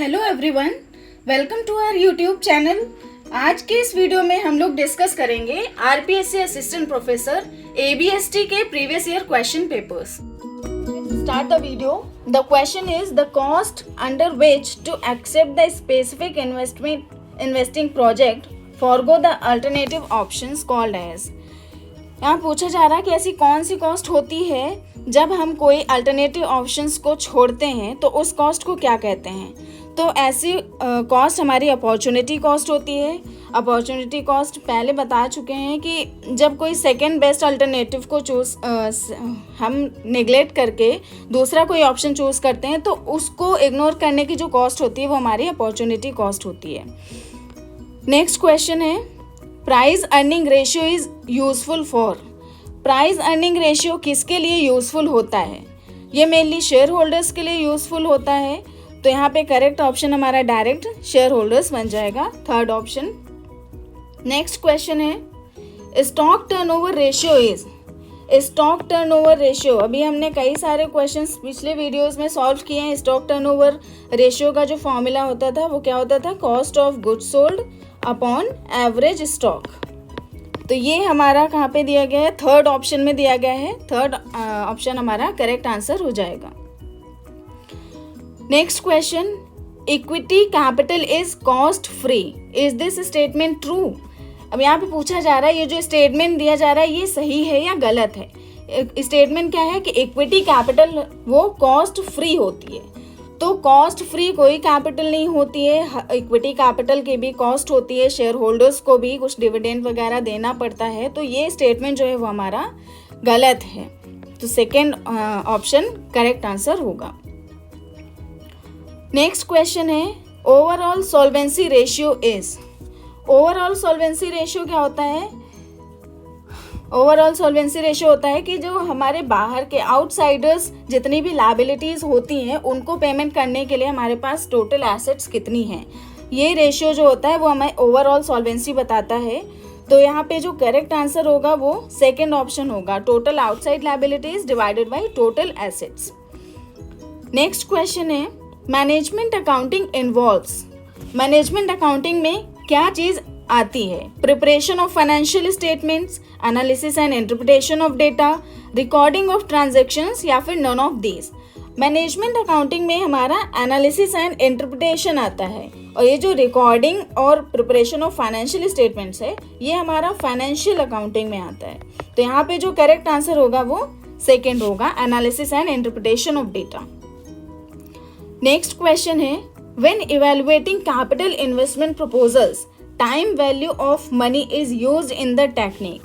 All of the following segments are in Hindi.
Hello everyone, welcome to our YouTube channel. आज के इस वीडियो में हम लोग डिस्कस करेंगे आरपीएससी असिस्टेंट प्रोफेसर एबीएसटी के previous year question papers. Start the video. The question is the cost under which to accept the specific investing project forgo the alternative options called as. यहाँ पूछा जा रहा है कि ऐसी कौन सी कॉस्ट होती है जब हम कोई अल्टरनेटिव ऑप्शंस को छोड़ते हैं तो उस कॉस्ट को क्या कहते हैं। तो ऐसी कॉस्ट हमारी अपॉर्चुनिटी कॉस्ट होती है। अपॉर्चुनिटी कॉस्ट पहले बता चुके हैं कि जब कोई सेकंड बेस्ट अल्टरनेटिव को हम निगलेक्ट करके दूसरा कोई ऑप्शन चूज़ करते हैं तो उसको इग्नोर करने की जो कॉस्ट होती है वो हमारी अपॉर्चुनिटी कॉस्ट होती है। नेक्स्ट क्वेश्चन है price earning ratio is useful for. Price earning ratio किसके लिए यूज़फुल होता है? ये मेनली शेयर होल्डर्स के लिए यूज़फुल होता है। तो यहाँ पे करेक्ट ऑप्शन हमारा डायरेक्ट शेयर होल्डर्स बन जाएगा, थर्ड ऑप्शन। नेक्स्ट क्वेश्चन है stock turnover ratio is. Stock turnover ratio, अभी हमने कई सारे क्वेश्चंस पिछले वीडियोस में सॉल्व किए हैं। स्टॉक टर्नओवर रेशियो का जो फॉर्मूला होता था वो क्या होता था? Cost of goods sold upon average stock. तो ये हमारा कहाँ पे दिया गया है? थर्ड ऑप्शन में दिया गया है। थर्ड ऑप्शन हमारा करेक्ट आंसर हो जाएगा। Next question, equity capital is cost free, is this statement true. अब यहाँ पे पूछा जा रहा है ये जो स्टेटमेंट दिया जा रहा है ये सही है या गलत है। स्टेटमेंट क्या है कि इक्विटी कैपिटल वो कॉस्ट फ्री होती है। तो कॉस्ट फ्री कोई कैपिटल नहीं होती है, इक्विटी कैपिटल की भी कॉस्ट होती है, शेयर होल्डर्स को भी कुछ डिविडेंड वगैरह देना पड़ता है। तो ये स्टेटमेंट जो है वो हमारा गलत है। तो सेकेंड ऑप्शन करेक्ट आंसर होगा। नेक्स्ट क्वेश्चन है overall solvency ratio is. Overall solvency ratio क्या होता है? ओवरऑल सॉल्वेंसी रेशियो होता है कि जो हमारे बाहर के आउटसाइडर्स जितनी भी लायबिलिटीज होती हैं उनको पेमेंट करने के लिए हमारे पास टोटल एसेट्स कितनी हैं। ये रेशियो जो होता है वो हमें ओवरऑल सॉल्वेंसी बताता है। तो यहाँ पे जो करेक्ट आंसर होगा वो सेकेंड ऑप्शन होगा, total outside liabilities divided by total assets. Next question है management accounting involves. Management accounting में क्या चीज़ आती है? Preparation of financial statements, analysis and interpretation of data, recording of transactions या फिर none of these. Management accounting में हमारा एनालिसिस एंड इंटरप्रिटेशन आता है और ये जो रिकॉर्डिंग और प्रिपरेशन ऑफ फाइनेंशियल स्टेटमेंट्स है ये हमारा फाइनेंशियल अकाउंटिंग में आता है। तो यहाँ पे जो करेक्ट आंसर होगा वो सेकेंड होगा, analysis and interpretation of data. Next question है when evaluating capital investment proposals time value of money is used in the technique.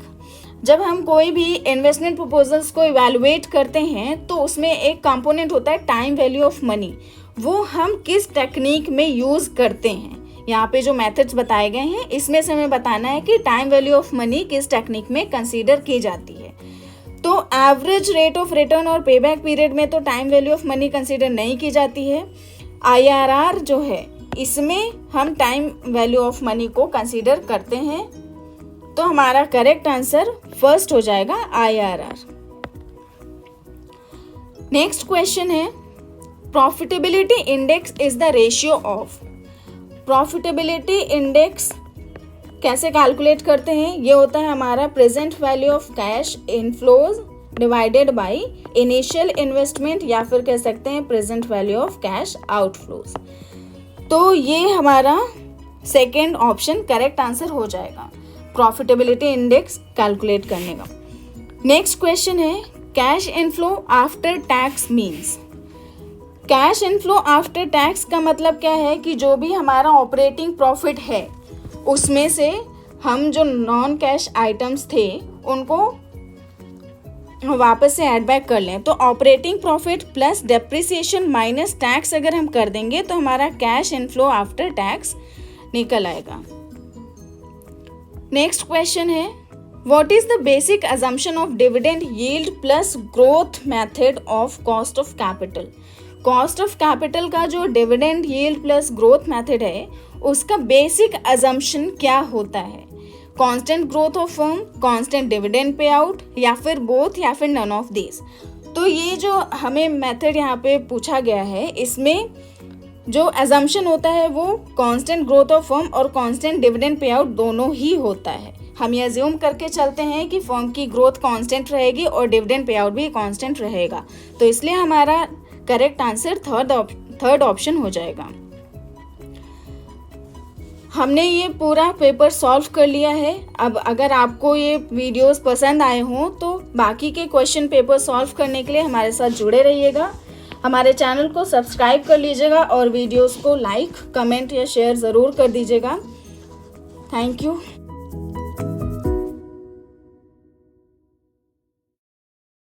जब हम कोई भी इन्वेस्टमेंट प्रपोजल्स को इवैल्यूएट करते हैं तो उसमें एक कंपोनेंट होता है टाइम वैल्यू ऑफ मनी। वो हम किस टेक्निक में यूज़ करते हैं। यहाँ पे जो मेथड्स बताए गए हैं इसमें से हमें बताना है कि टाइम वैल्यू ऑफ मनी किस टेक्निक में कंसीडर की जाती है। तो एवरेज रेट ऑफ रिटर्न और पेबैक पीरियड में तो time value of money consider नहीं की जाती है। IRR जो है इसमें हम टाइम वैल्यू ऑफ मनी को कंसीडर करते हैं। तो हमारा करेक्ट आंसर फर्स्ट हो जाएगा IRR। नेक्स्ट क्वेश्चन है profitability index is the ratio of. Profitability index कैसे कैलकुलेट करते हैं? ये होता है हमारा present value of cash inflows divided by initial investment या फिर कह सकते हैं present value of cash outflows. तो ये हमारा सेकेंड ऑप्शन करेक्ट आंसर हो जाएगा, प्रॉफिटेबिलिटी इंडेक्स कैलकुलेट करने का। नेक्स्ट क्वेश्चन है cash inflow after tax means. Cash inflow after tax का मतलब क्या है कि जो भी हमारा ऑपरेटिंग प्रॉफिट है उसमें से हम जो नॉन कैश आइटम्स थे उनको वापस से ऐड बैक कर लें। तो operating profit plus depreciation minus tax अगर हम कर देंगे तो हमारा कैश इनफ्लो आफ्टर टैक्स निकल आएगा। नेक्स्ट क्वेश्चन है what is the basic assumption of dividend yield plus growth method of cost of capital. Cost of capital का जो dividend yield plus growth method है उसका बेसिक अजम्पशन क्या होता है? Constant growth of firm, constant dividend pay out या फिर बोथ या फिर नन ऑफ दिस। तो ये जो हमें मेथड यहाँ पे पूछा गया है इसमें जो एजम्पशन होता है वो कांस्टेंट ग्रोथ ऑफ फर्म और कांस्टेंट डिविडेंड पे आउट दोनों ही होता है। हम ये अज्यूम करके चलते हैं कि फर्म की ग्रोथ कांस्टेंट रहेगी और डिविडेंड पे आउट भी कांस्टेंट रहेगा, तो इसलिए हमारा करेक्ट आंसर थर्ड ऑप्शन हो जाएगा। हमने ये पूरा पेपर सॉल्व कर लिया है। अब अगर आपको ये वीडियोस पसंद आए हों तो बाकी के क्वेश्चन पेपर सॉल्व करने के लिए हमारे साथ जुड़े रहिएगा। हमारे चैनल को सब्सक्राइब कर लीजिएगा और वीडियोस को लाइक, कमेंट या शेयर ज़रूर कर दीजिएगा। Thank you.